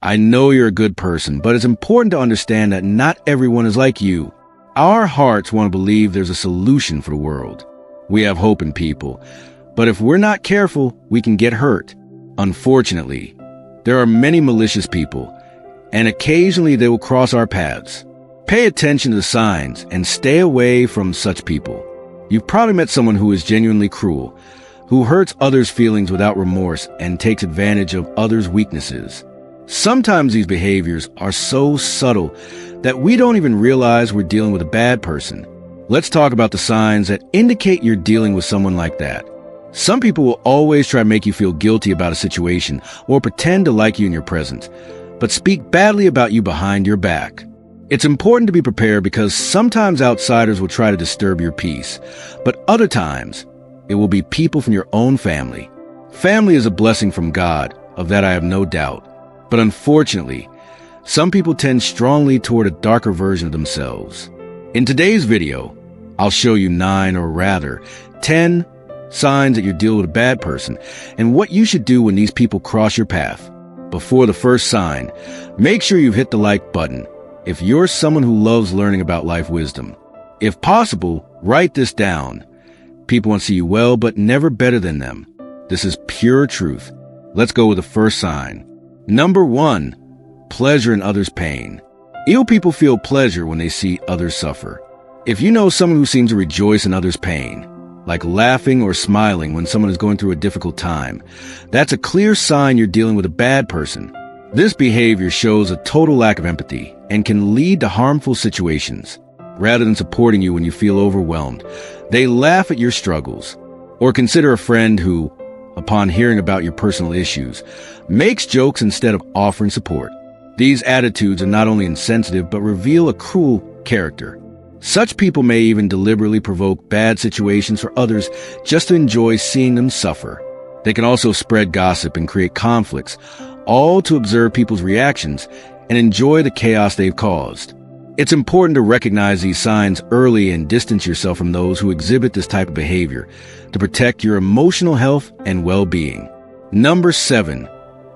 I know you're a good person, but it's important to understand that not everyone is like you. Our hearts want to believe there's a solution for the world. We have hope in people, but if we're not careful, we can get hurt. Unfortunately, there are many malicious people, and occasionally they will cross our paths. Pay attention to the signs and stay away from such people. You've probably met someone who is genuinely cruel, who hurts others' feelings without remorse and takes advantage of others' weaknesses. Sometimes these behaviors are so subtle that we don't even realize we're dealing with a bad person. Let's talk about the signs that indicate you're dealing with someone like that. Some people will always try to make you feel guilty about a situation or pretend to like you in your presence, but speak badly about you behind your back. It's important to be prepared because sometimes outsiders will try to disturb your peace, but other times it will be people from your own family. Family is a blessing from God, of that I have no doubt. But unfortunately, some people tend strongly toward a darker version of themselves. In today's video, I'll show you 9 or rather 10 signs that you're dealing with a bad person and what you should do when these people cross your path. Before the first sign, make sure you've hit the like button if you're someone who loves learning about life wisdom. If possible, write this down. People want to see you well, but never better than them. This is pure truth. Let's go with the first sign. Number 1, pleasure in others' pain. Ill people feel pleasure when they see others suffer. If you know someone who seems to rejoice in others' pain, like laughing or smiling when someone is going through a difficult time, that's a clear sign you're dealing with a bad person. This behavior shows a total lack of empathy and can lead to harmful situations. Rather than supporting you when you feel overwhelmed, they laugh at your struggles. Or consider a friend who, upon hearing about your personal issues, makes jokes instead of offering support. These attitudes are not only insensitive, but reveal a cruel character. Such people may even deliberately provoke bad situations for others just to enjoy seeing them suffer. They can also spread gossip and create conflicts, all to observe people's reactions and enjoy the chaos they've caused. It's important to recognize these signs early and distance yourself from those who exhibit this type of behavior to protect your emotional health and well-being. Number 7,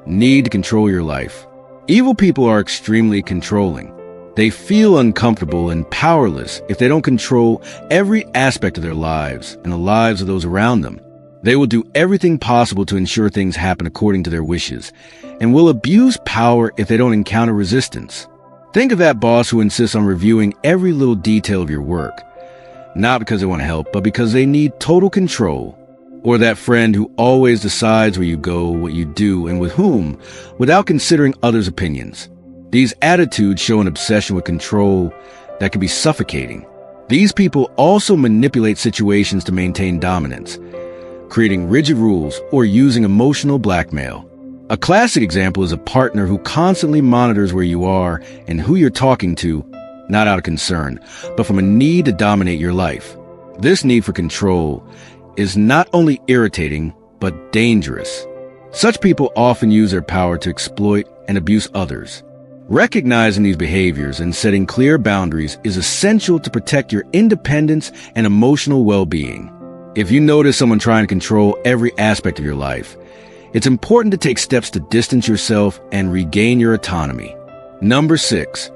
need to control your life. Evil people are extremely controlling. They feel uncomfortable and powerless if they don't control every aspect of their lives and the lives of those around them. They will do everything possible to ensure things happen according to their wishes and will abuse power if they don't encounter resistance. Think of that boss who insists on reviewing every little detail of your work, not because they want to help, but because they need total control. Or that friend who always decides where you go, what you do, and with whom, without considering others' opinions. These attitudes show an obsession with control that can be suffocating. These people also manipulate situations to maintain dominance, creating rigid rules or using emotional blackmail. A classic example is a partner who constantly monitors where you are and who you're talking to, not out of concern, but from a need to dominate your life. This need for control is not only irritating, but dangerous. Such people often use their power to exploit and abuse others. Recognizing these behaviors and setting clear boundaries is essential to protect your independence and emotional well-being. If you notice someone trying to control every aspect of your life, it's important to take steps to distance yourself and regain your autonomy. Number 6,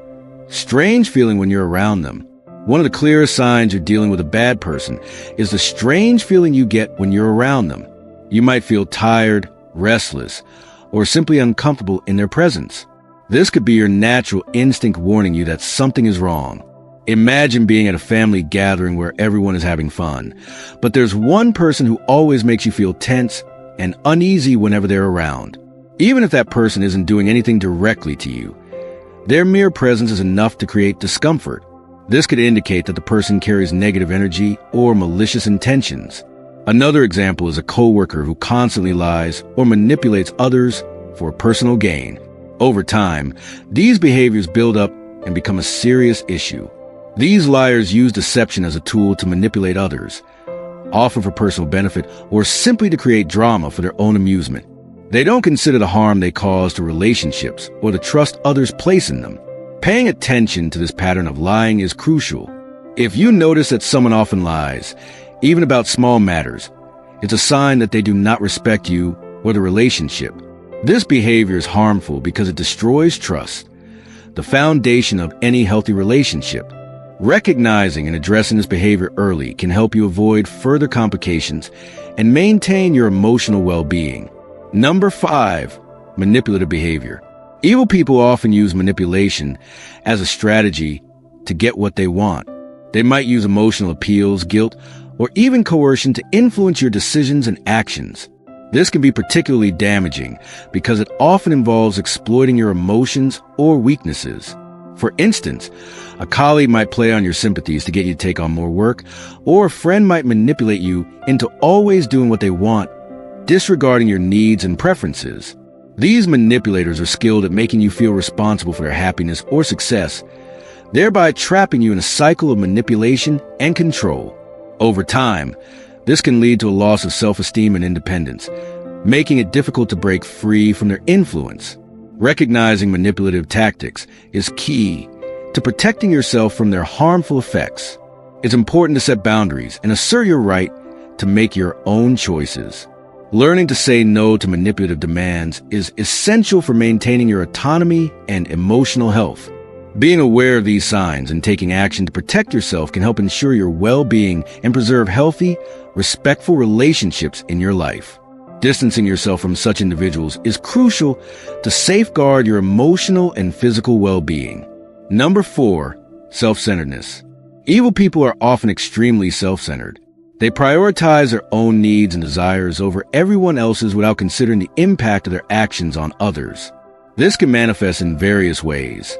strange feeling when you're around them. One of the clearest signs you're dealing with a bad person is the strange feeling you get when you're around them. You might feel tired, restless, or simply uncomfortable in their presence. This could be your natural instinct warning you that something is wrong. Imagine being at a family gathering where everyone is having fun, but there's one person who always makes you feel tense and uneasy whenever they're around. Even if that person isn't doing anything directly to you, their mere presence is enough to create discomfort. This could indicate that the person carries negative energy or malicious intentions. Another example is a coworker who constantly lies or manipulates others for personal gain. Over time, these behaviors build up and become a serious issue. These liars use deception as a tool to manipulate others, often for personal benefit or simply to create drama for their own amusement. They don't consider the harm they cause to relationships or the trust others place in them. Paying attention to this pattern of lying is crucial. If you notice that someone often lies, even about small matters, it's a sign that they do not respect you or the relationship. This behavior is harmful because it destroys trust, the foundation of any healthy relationship. Recognizing and addressing this behavior early can help you avoid further complications and maintain your emotional well-being. Number 5, manipulative behavior. Evil people often use manipulation as a strategy to get what they want. They might use emotional appeals, guilt, or even coercion to influence your decisions and actions. This can be particularly damaging because it often involves exploiting your emotions or weaknesses. For instance, a colleague might play on your sympathies to get you to take on more work, or a friend might manipulate you into always doing what they want, disregarding your needs and preferences. These manipulators are skilled at making you feel responsible for their happiness or success, thereby trapping you in a cycle of manipulation and control. Over time, this can lead to a loss of self-esteem and independence, making it difficult to break free from their influence. Recognizing manipulative tactics is key to protecting yourself from their harmful effects. It's important to set boundaries and assert your right to make your own choices. Learning to say no to manipulative demands is essential for maintaining your autonomy and emotional health. Being aware of these signs and taking action to protect yourself can help ensure your well-being and preserve healthy, respectful relationships in your life. Distancing yourself from such individuals is crucial to safeguard your emotional and physical well-being. Number 4, self-centeredness. Evil people are often extremely self-centered. They prioritize their own needs and desires over everyone else's without considering the impact of their actions on others. This can manifest in various ways,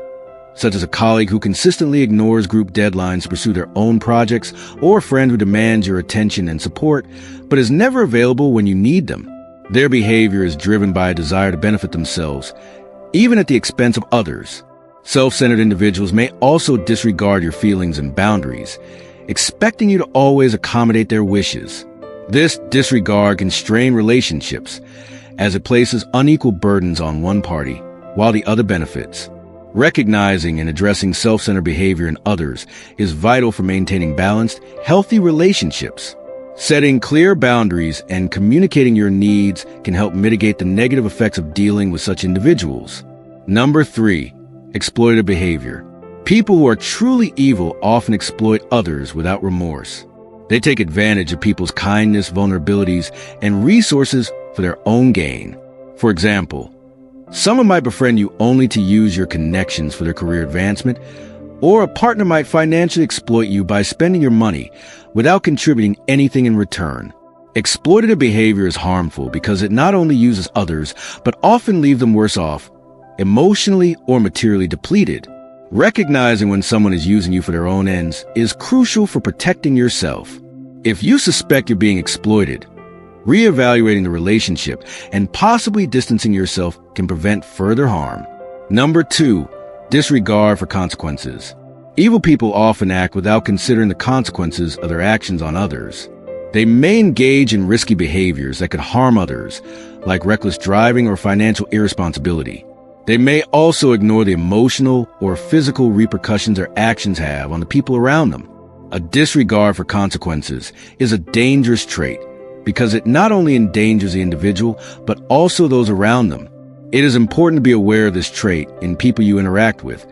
such as a colleague who consistently ignores group deadlines to pursue their own projects, or a friend who demands your attention and support, but is never available when you need them. Their behavior is driven by a desire to benefit themselves, even at the expense of others. Self-centered individuals may also disregard your feelings and boundaries, expecting you to always accommodate their wishes. This disregard can strain relationships, as it places unequal burdens on one party, while the other benefits. Recognizing and addressing self-centered behavior in others is vital for maintaining balanced, healthy relationships. Setting clear boundaries and communicating your needs can help mitigate the negative effects of dealing with such individuals. Number 3, exploitative behavior. People who are truly evil often exploit others without remorse. They take advantage of people's kindness, vulnerabilities, and resources for their own gain. For example, someone might befriend you only to use your connections for their career advancement, or a partner might financially exploit you by spending your money without contributing anything in return. Exploitative behavior is harmful because it not only uses others, but often leaves them worse off, emotionally or materially depleted. Recognizing when someone is using you for their own ends is crucial for protecting yourself. If you suspect you're being exploited, reevaluating the relationship and possibly distancing yourself can prevent further harm. Number 2, disregard for consequences. Evil people often act without considering the consequences of their actions on others. They may engage in risky behaviors that could harm others, like reckless driving or financial irresponsibility. They may also ignore the emotional or physical repercussions their actions have on the people around them. A disregard for consequences is a dangerous trait because it not only endangers the individual, but also those around them. It is important to be aware of this trait in people you interact with,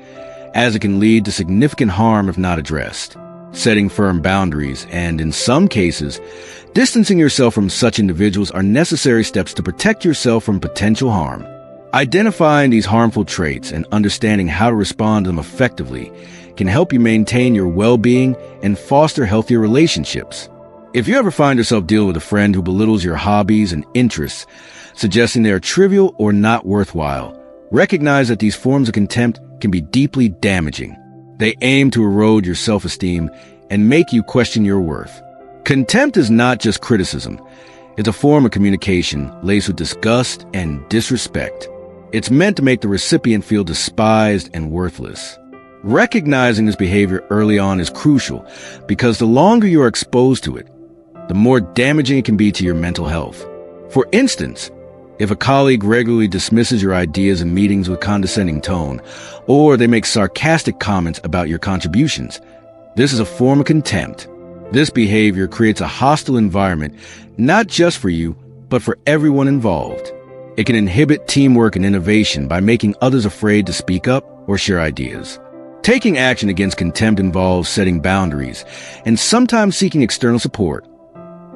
as it can lead to significant harm if not addressed. Setting firm boundaries and, in some cases, distancing yourself from such individuals are necessary steps to protect yourself from potential harm. Identifying these harmful traits and understanding how to respond to them effectively can help you maintain your well-being and foster healthier relationships. If you ever find yourself dealing with a friend who belittles your hobbies and interests, suggesting they are trivial or not worthwhile, recognize that these forms of contempt can be deeply damaging. They aim to erode your self-esteem and make you question your worth. Contempt is not just criticism. It's a form of communication laced with disgust and disrespect. It's meant to make the recipient feel despised and worthless. Recognizing this behavior early on is crucial because the longer you are exposed to it, the more damaging it can be to your mental health. For instance, if a colleague regularly dismisses your ideas in meetings with condescending tone, or they make sarcastic comments about your contributions, this is a form of contempt. This behavior creates a hostile environment, not just for you, but for everyone involved. It can inhibit teamwork and innovation by making others afraid to speak up or share ideas. Taking action against contempt involves setting boundaries and sometimes seeking external support,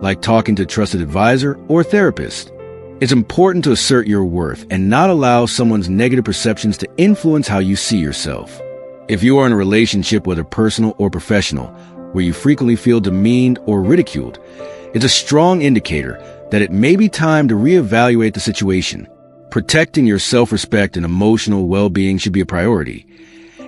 like talking to a trusted advisor or therapist. It's important to assert your worth and not allow someone's negative perceptions to influence how you see yourself. If you are in a relationship, whether personal or professional, where you frequently feel demeaned or ridiculed, it's a strong indicator that it may be time to reevaluate the situation. Protecting your self-respect and emotional well-being should be a priority,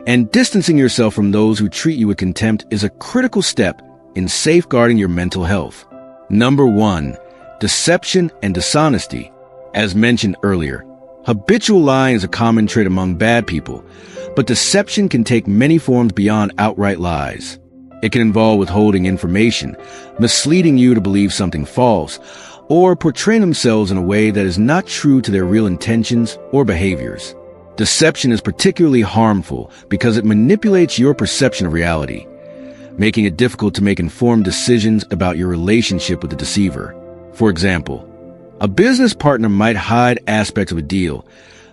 and distancing yourself from those who treat you with contempt is a critical step in safeguarding your mental health. Number 1. Deception and dishonesty. As mentioned earlier, habitual lying is a common trait among bad people, but deception can take many forms beyond outright lies. It can involve withholding information, misleading you to believe something false, or portraying themselves in a way that is not true to their real intentions or behaviors. Deception is particularly harmful because it manipulates your perception of reality, making it difficult to make informed decisions about your relationship with the deceiver. For example, a business partner might hide aspects of a deal,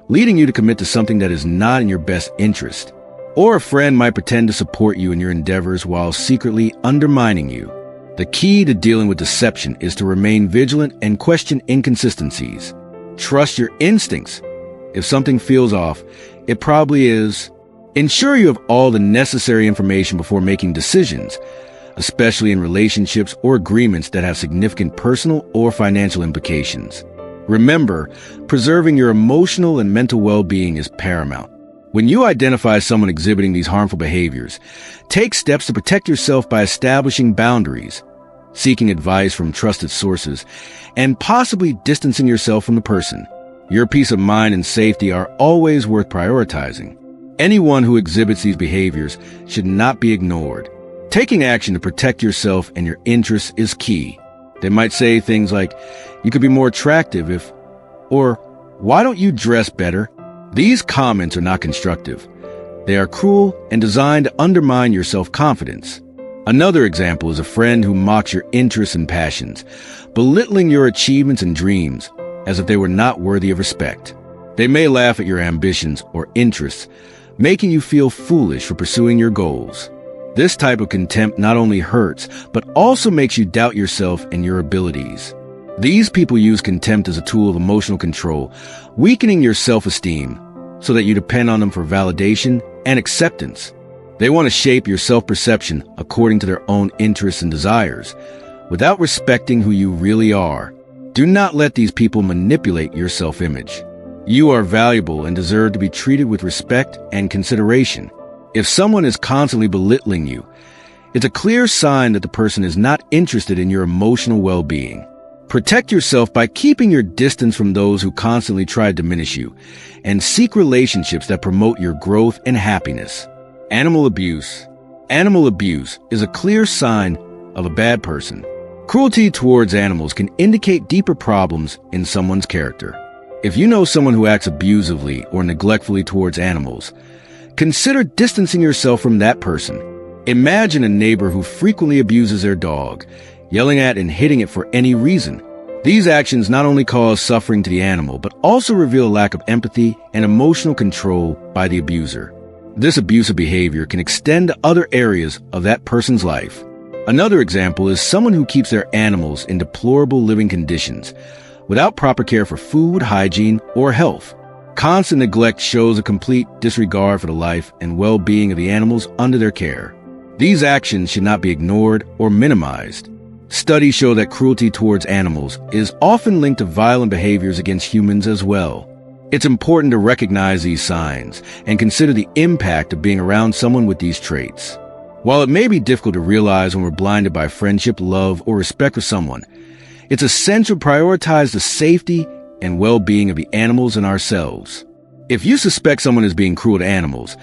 leading you to commit to something that is not in your best interest. Or a friend might pretend to support you in your endeavors while secretly undermining you. The key to dealing with deception is to remain vigilant and question inconsistencies. Trust your instincts. If something feels off, it probably is. Ensure you have all the necessary information before making decisions, especially in relationships or agreements that have significant personal or financial implications. Remember, preserving your emotional and mental well-being is paramount. When you identify someone exhibiting these harmful behaviors, take steps to protect yourself by establishing boundaries, seeking advice from trusted sources, and possibly distancing yourself from the person. Your peace of mind and safety are always worth prioritizing. Anyone who exhibits these behaviors should not be ignored. Taking action to protect yourself and your interests is key. They might say things like, "You could be more attractive if," or "Why don't you dress better?" These comments are not constructive. They are cruel and designed to undermine your self-confidence. Another example is a friend who mocks your interests and passions, belittling your achievements and dreams as if they were not worthy of respect. They may laugh at your ambitions or interests, making you feel foolish for pursuing your goals. This type of contempt not only hurts, but also makes you doubt yourself and your abilities. These people use contempt as a tool of emotional control, weakening your self-esteem so that you depend on them for validation and acceptance. They want to shape your self-perception according to their own interests and desires, without respecting who you really are. Do not let these people manipulate your self-image. You are valuable and deserve to be treated with respect and consideration. If someone is constantly belittling you, it's a clear sign that the person is not interested in your emotional well-being. Protect yourself by keeping your distance from those who constantly try to diminish you, and seek relationships that promote your growth and happiness. Animal abuse. Animal abuse is a clear sign of a bad person. Cruelty towards animals can indicate deeper problems in someone's character. If you know someone who acts abusively or neglectfully towards animals, consider distancing yourself from that person. Imagine a neighbor who frequently abuses their dog, yelling at and hitting it for any reason. These actions not only cause suffering to the animal, but also reveal a lack of empathy and emotional control by the abuser. This abusive behavior can extend to other areas of that person's life. Another example is someone who keeps their animals in deplorable living conditions, without proper care for food, hygiene, or health. Constant neglect shows a complete disregard for the life and well-being of the animals under their care. These actions should not be ignored or minimized. Studies show that cruelty towards animals is often linked to violent behaviors against humans as well. It's important to recognize these signs and consider the impact of being around someone with these traits. While it may be difficult to realize when we're blinded by friendship, love, or respect for someone, it's essential to prioritize the safety and well-being of the animals and ourselves. If you suspect someone is being cruel to animals,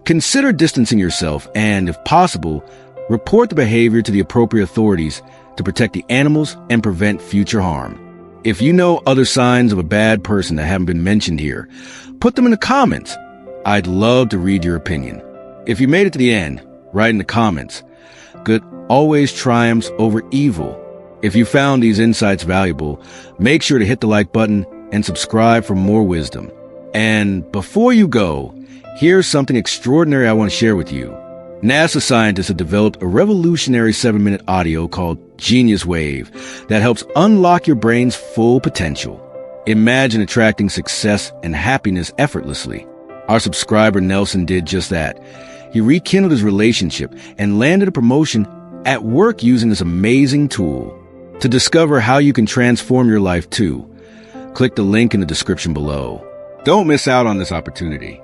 consider distancing yourself and, if possible, report the behavior to the appropriate authorities to protect the animals and prevent future harm. If you know other signs of a bad person that haven't been mentioned here, put them in the comments. I'd love to read your opinion. If you made it to the end, write in the comments, "Good always triumphs over evil." If you found these insights valuable, make sure to hit the like button and subscribe for more wisdom. And before you go, here's something extraordinary I want to share with you. NASA scientists have developed a revolutionary 7-minute audio called Genius Wave that helps unlock your brain's full potential. Imagine attracting success and happiness effortlessly. Our subscriber Nelson did just that. He rekindled his relationship and landed a promotion at work using this amazing tool. To discover how you can transform your life too, click the link in the description below. Don't miss out on this opportunity.